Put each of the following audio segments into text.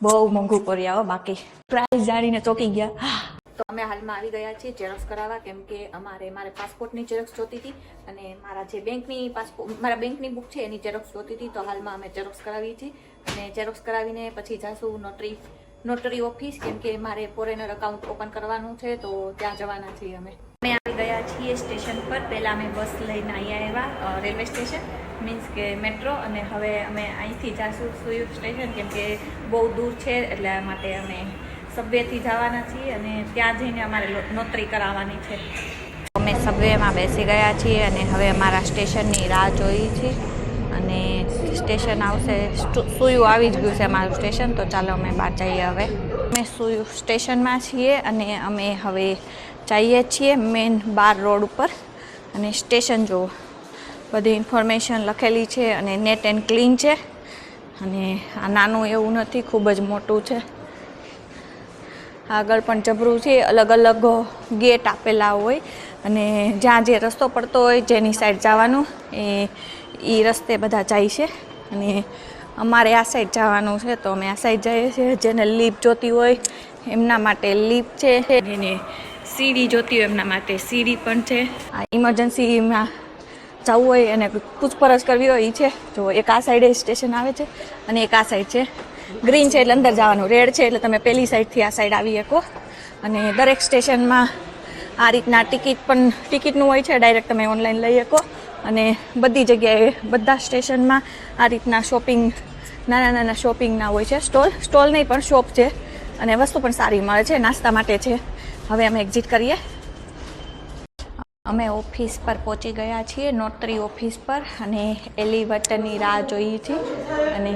બહુ મોંઘું પડ્યા હો, બાકી પ્રાઇસ જાણીને ચોંકી ગયા. તો અમે હાલમાં આવી ગયા છીએ ઝેરોક્સ કરાવવા, કેમ કે મારે પાસપોર્ટની ઝેરોક્સ જોતી હતી અને મારા જે મારા બેંકની બુક છે એની ઝેરોક્સ જોતી હતી. તો હાલમાં અમે ઝેરોક્સ કરાવી છીએ અને ઝેરોક્સ કરાવીને પછી જાશું નોટરી ઓફિસ, કેમ કે મારે ફોરેનર એકાઉન્ટ ઓપન કરવાનું છે, તો ત્યાં જવાના છીએ અમે આવી ગયા છીએ સ્ટેશન પર. પહેલાં અમે બસ લઈને અહીંયા આવ્યા રેલવે સ્ટેશન, મીન્સ કે મેટ્રો, અને હવે અમે અહીંથી જાશું સુયુ સ્ટેશન, કેમ કે બહુ દૂર છે એટલા માટે અમે સબવેથી જવાના છીએ અને ત્યાં જઈને અમારે નોટરી કરાવવાની છે. અમે સબવેમાં બેસી ગયા છીએ અને હવે અમારા સ્ટેશનની રાહ જોઈ છીએ અને સ્ટેશન આવશે. સુયુ આવી જ ગયું છે અમારું સ્ટેશન, તો ચાલો અમે બહાર જઈએ. હવે અમે સુયુ સ્ટેશનમાં છીએ અને અમે હવે જઈએ છીએ મેન બાર રોડ ઉપર. અને સ્ટેશન જો બધી ઇન્ફોર્મેશન લખેલી છે અને નેટ એન્ડ ક્લીન છે, અને આ નાનું એવું નથી, ખૂબ જ મોટું છે. આગળ પણ જબરું છે, અલગ અલગ ગેટ આપેલા હોય અને જ્યાં જે રસ્તો પડતો હોય જેની સાઈડ જવાનું એ રસ્તે બધા જાય છે. અને અમારે આ સાઈડ જવાનું છે તો અમે આ સાઈડ જઈએ છીએ. જેને લીપ જોતી હોય એમના માટે લીપ છે, જેને સીડી જોતી હોય એમના માટે સીડી પણ છે. આ ઇમરજન્સીમાં જવું હોય અને પૂછપરછ કરવી હોય એ છે. જો એક આ સાઈડે સ્ટેશન આવે છે અને એક આ સાઈડ છે. ગ્રીન છે એટલે અંદર જવાનું, રેડ છે એટલે તમે પેલી સાઈડથી આ સાઈડ આવી શકો. અને દરેક સ્ટેશનમાં આ રીતના ટિકિટનું હોય છે, ડાયરેક્ટ તમે ઓનલાઈન લઈ શકો. અને બધી જગ્યાએ બધા સ્ટેશનમાં આ રીતના નાના નાના શોપિંગના હોય છે, સ્ટોલ નહીં પણ શોપ છે, અને વસ્તુ પણ સારી મળે છે, નાસ્તા માટે છે. હવે અમે એક્ઝિટ કરીએ. અમે ઓફિસ પર પહોંચી ગયા છીએ, નોટરી ઓફિસ પર, અને એલિવેટરની રાહ જોઈએ છીએ. અને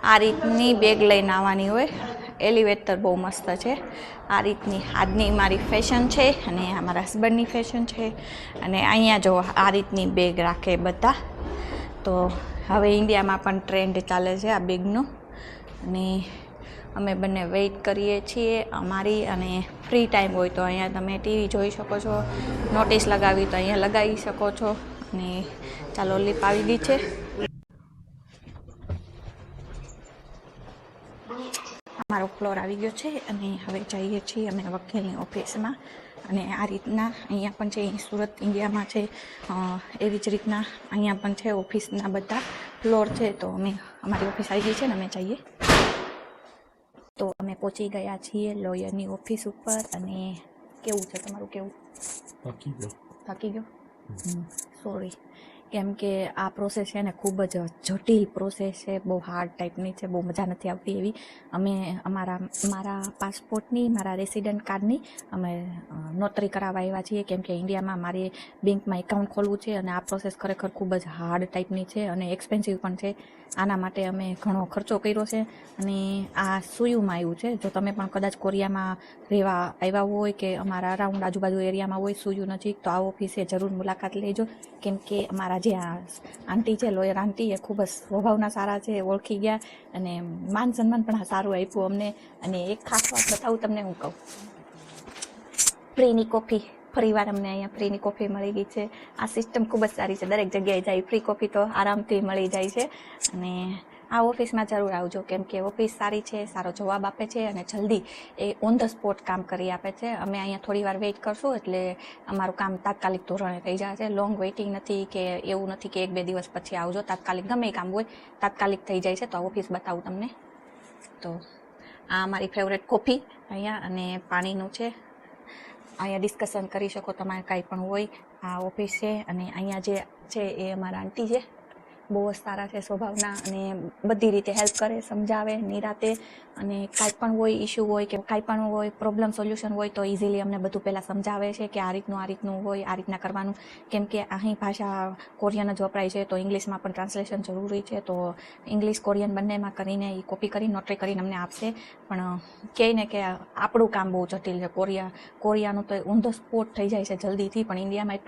આ રીતની બેગ લઈને આવવાની હોય. એલિવેટર બહુ મસ્ત છે. આ રીતની આજની મારી ફેશન છે અને આ મારા હસબન્ડની ફેશન છે. અને અહીંયા જો આ રીતની બેગ રાખે બધા. તો હવે ઇન્ડિયામાં પણ ટ્રેન્ડ ચાલે છે આ બેગનો. અને અમે બંને વેઇટ કરીએ છીએ અમારી. અને ફ્રી ટાઈમ હોય તો અહીંયા તમે ટીવી જોઈ શકો છો, નોટિસ લગાવી તો અહીંયા લગાવી શકો છો. અને ચાલો લીપ આવી ગઈ છે. અમારો ફ્લોર આવી ગયો છે અને હવે જઈએ છીએ અમે વકીલની ઓફિસમાં. અને આ રીતના અહીંયા પણ છે, સુરત ઇન્ડિયામાં છે એવી જ રીતના અહીંયા પણ છે ઓફિસના બધા ફ્લોર છે. તો અમારી ઓફિસ આવી ગઈ છે ને અમે જઈએ. તો અમે પહોંચી ગયા છીએ લોયરની ઓફિસ ઉપર. અને કેવું છે તમારું? કેવું થાકી ગયો? સોરી, કેમ કે આ પ્રોસેસ છે ને ખૂબ જ જટિલ પ્રોસેસ છે, બહુ હાર્ડ ટાઈપની છે, બહુ મજા નથી આવતી એવી. અમે મારા પાસપોર્ટની, મારા રેસિડન્ટ કાર્ડની અમે નોટરી કરાવવા આવ્યા છીએ, કેમ કે ઇન્ડિયામાં મારે બેંકમાં એકાઉન્ટ ખોલવું છે. અને આ પ્રોસેસ ખરેખર ખૂબ જ હાર્ડ ટાઈપની છે અને એક્સપેન્સિવ પણ છે. આના માટે અમે ઘણો ખર્ચો કર્યો છે. અને આ સુયુમાં આવ્યું છે. જો તમે પણ કદાચ કોરિયામાં રહેવા આવ્યા હોય કે અમારા અરાઉન્ડ આજુબાજુ એરિયામાં હોય સુયુ નજીક, તો આ ઓફિસે જરૂર મુલાકાત લેજો. કેમ કે અમારા જે આંટી છે, લોયર આંટી, એ ખૂબ જ સ્વભાવના સારા છે, ઓળખી ગયા. અને માન સન્માન પણ સારું આપ્યું અમને. અને એક ખાસ વાત બતાવું તમને, હું કહું, ફ્રીની કોફી. ફરીવાર અમને અહીંયા ફ્રીની કોફી મળી ગઈ છે. આ સિસ્ટમ ખૂબ જ સારી છે. દરેક જગ્યાએ જાય ફ્રી કોફી તો આરામથી મળી જાય છે. અને આ ઓફિસમાં જરૂર આવજો, કેમ કે ઓફિસ સારી છે, સારો જવાબ આપે છે અને જલ્દી એ ઓન ધ સ્પોટ કામ કરી આપે છે. અમે અહીંયા થોડી વાર વેઇટ કરશું એટલે અમારું કામ તાત્કાલિક ધોરણે થઈ જાય છે. લોંગ વેઇટિંગ નથી કે એવું નથી કે 1-2 દિવસ પછી આવજો. તાત્કાલિક ગમે કામ હોય તાત્કાલિક થઈ જાય છે. તો આ ઓફિસ બતાવું તમને. તો આ અમારી ફેવરેટ કોફી અહીંયા અને પાણીનું છે. અહીંયા ડિસ્કશન કરી શકો તમારે કાંઈ પણ હોય. આ ઓફિસ છે. અને અહીંયા જે છે એ અમારા આંટી છે, બહુ જ સારા છે સ્વભાવના, અને બધી રીતે હેલ્પ કરે, સમજાવે નિરાતે. અને કાંઈ પણ હોય ઇશ્યુ હોય કે કાંઈ પણ હોય પ્રોબ્લેમ સોલ્યુશન હોય તો ઇઝીલી અમને બધું પહેલાં સમજાવે છે કે આ રીતનું હોય, આ રીતના કરવાનું. કેમ કે અહીં ભાષા કોરિયન જ વપરાય છે, તો ઇંગ્લિશમાં પણ ટ્રાન્સલેશન જરૂરી છે. તો ઇંગ્લિશ કોરિયન બંનેમાં કરીને એ કોપી કરી નોટરી કરીને અમને આપશે. પણ કહે ને કે આપણું કામ બહુ જટિલ છે. કોરિયાનું તો ઓન ધ સ્પોટ થઈ જાય છે જલ્દીથી, પણ ઇન્ડિયામાં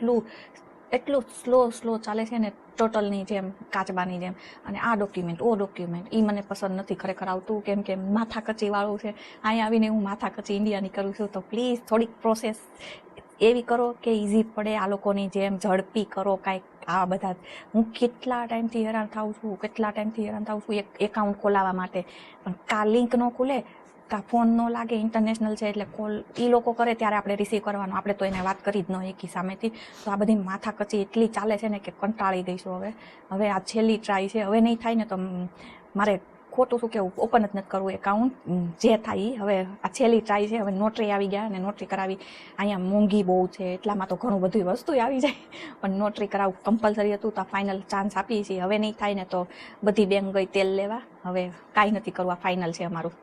એટલું સ્લો ચાલે છે ને, ટોટલની જેમ, કાચબાની જેમ. અને આ ડોક્યુમેન્ટ એ મને પસંદ નથી ખરેખર આવતું, કેમ કે માથાકચી વાળું છે. અહીંયા આવીને હું માથાકચી ઇન્ડિયાની કરું છું. તો પ્લીઝ થોડીક પ્રોસેસ એવી કરો કે ઇઝી પડે, આ લોકોની જેમ ઝડપી કરો કાંઈક. આ બધા હું કેટલા ટાઈમથી હેરાન થાઉં છું એક એકાઉન્ટ ખોલાવવા માટે, પણ કા લિંક ન ખુલે, કા ફોન ન લાગે, ઇન્ટરનેશનલ છે એટલે કોલ એ લોકો કરે ત્યારે આપણે રિસીવ કરવાનો, આપણે તો એને વાત કરી જ ન એકી સામેથી. તો આ બધી માથાકચી એટલી ચાલે છે ને કે કંટાળી ગઈ છું હવે આ છેલ્લી ટ્રાય છે. હવે નહીં થાય ને તો મારે ખોટું શું કેવું, ઓપન જ નથી કરવું એકાઉન્ટ, જે થાય હવે આ છેલ્લી ટ્રાય છે. હવે નોટરી આવી ગયા અને નોટરી કરાવી અહીંયા મોંઘી બહુ છે, એટલામાં તો ઘણું બધું વસ્તુ આવી જાય, પણ નોટરી કરાવવું કમ્પલસરી હતું તો આ ફાઇનલ ચાન્સ આપીએ છીએ. હવે નહીં થાય ને તો બધી બેંક ગઈ તેલ લેવા, હવે કાંઈ નથી કરવું, આ ફાઇનલ છે અમારું.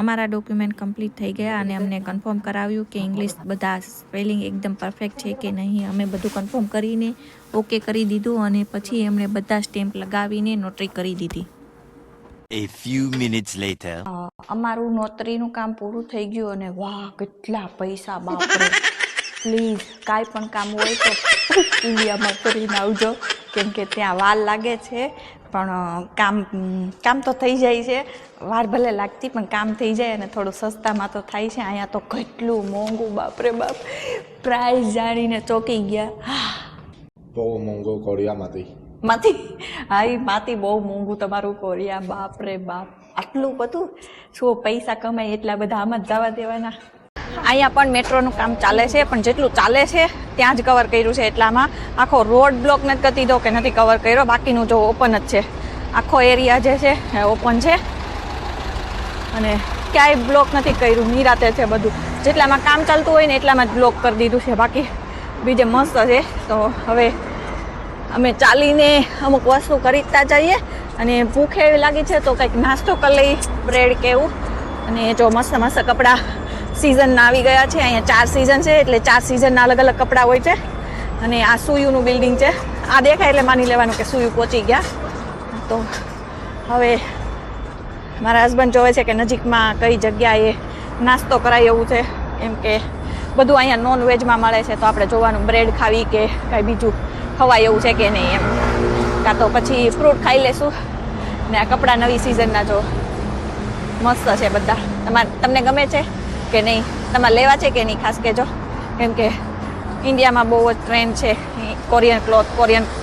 અમારા ડોક્યુમેન્ટ કમ્પ્લીટ થઈ ગયા અને અમને કન્ફર્મ કરાવ્યું કે ઇંગ્લિશ બધા સ્પેલિંગ એકદમ પરફેક્ટ છે કે નહીં. અમે બધું કન્ફર્મ કરીને ઓકે કરી દીધું અને પછી એમણે બધા સ્ટેમ્પ લગાવીને નોટરી કરી દીધી. A few minutes later. અમારું નોટરીનું કામ પૂરું થઈ ગયું અને વાહ કેટલા પૈસા, બાપરે. પ્લીઝ કાંઈ પણ કામ હોય તો ઇન્ડિયામાં કરીને આવજો, કેમ કે ત્યાં વાર લાગે છે પણ કામ તો થઈ જાય છે. વાર ભલે લાગતી પણ કામ થઈ જાય અને થોડું સસ્તામાં તો થાય છે. અહીંયા તો કેટલું મોંઘું, બાપરે બાપ. પ્રાઇસ જાણીને ચોંકી ગયા. બહુ મોંઘું કોરિયામાંથી. માથી બહુ મોંઘું તમારું કોરિયા, બાપરે બાપ. આટલું બધું શું પૈસા કમાય એટલા બધા આમાં જ જવા દેવાના. અહીંયા પણ મેટ્રોનું કામ ચાલે છે, પણ જેટલું ચાલે છે ત્યાં જ કવર કર્યું છે. એટલામાં આખો રોડ બ્લોક નથી કરી દીધો કે નથી કવર કર્યો, બાકીનું જો ઓપન જ છે. આખો એરિયા જે છે એ ઓપન છે અને ક્યાંય બ્લોક નથી કર્યું, નિરાતે છે બધું. જેટલામાં કામ ચાલતું હોય ને એટલામાં જ બ્લોક કરી દીધું છે, બાકી બીજે મસ્ત છે. તો હવે અમે ચાલીને અમુક વસ્તુ ખરીદતા જઈએ અને ભૂખ એવી લાગી છે તો કંઈક નાસ્તો કરી લઈ, બ્રેડ કે એવું. અને જો મસ્ત મસ્ત કપડાં સિઝનના આવી ગયા છે. અહીંયા 4 સિઝન છે એટલે 4 સિઝનના અલગ અલગ કપડાં હોય છે. અને આ સુયુનું બિલ્ડિંગ છે, આ દેખાય એટલે માની લેવાનું કે સુયુ પહોંચી ગયા. તો હવે મારા હસબન્ડ જોવે છે કે નજીકમાં કઈ જગ્યાએ નાસ્તો કરાય એવું છે, એમ કે બધું અહીંયા નોન વેજમાં મળે છે. તો આપણે જોવાનું બ્રેડ ખાવી કે કાંઈ બીજું ખવાય એવું છે કે નહીં એમ, કાં તો પછી ફ્રૂટ ખાઈ લેશું. ને આ કપડાં નવી સિઝનના જો મસ્ત છે બધા. તમને ગમે છે કે નહીં, તમારે લેવા છે કે નહીં ખાસ કહેજો, કેમ કે ઇન્ડિયામાં બહુ જ ટ્રેન્ડ છે કોરિયન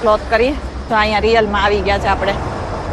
ક્લોથ કરી. તો અહીંયા રિયલમાં આવી ગયા છે આપણે.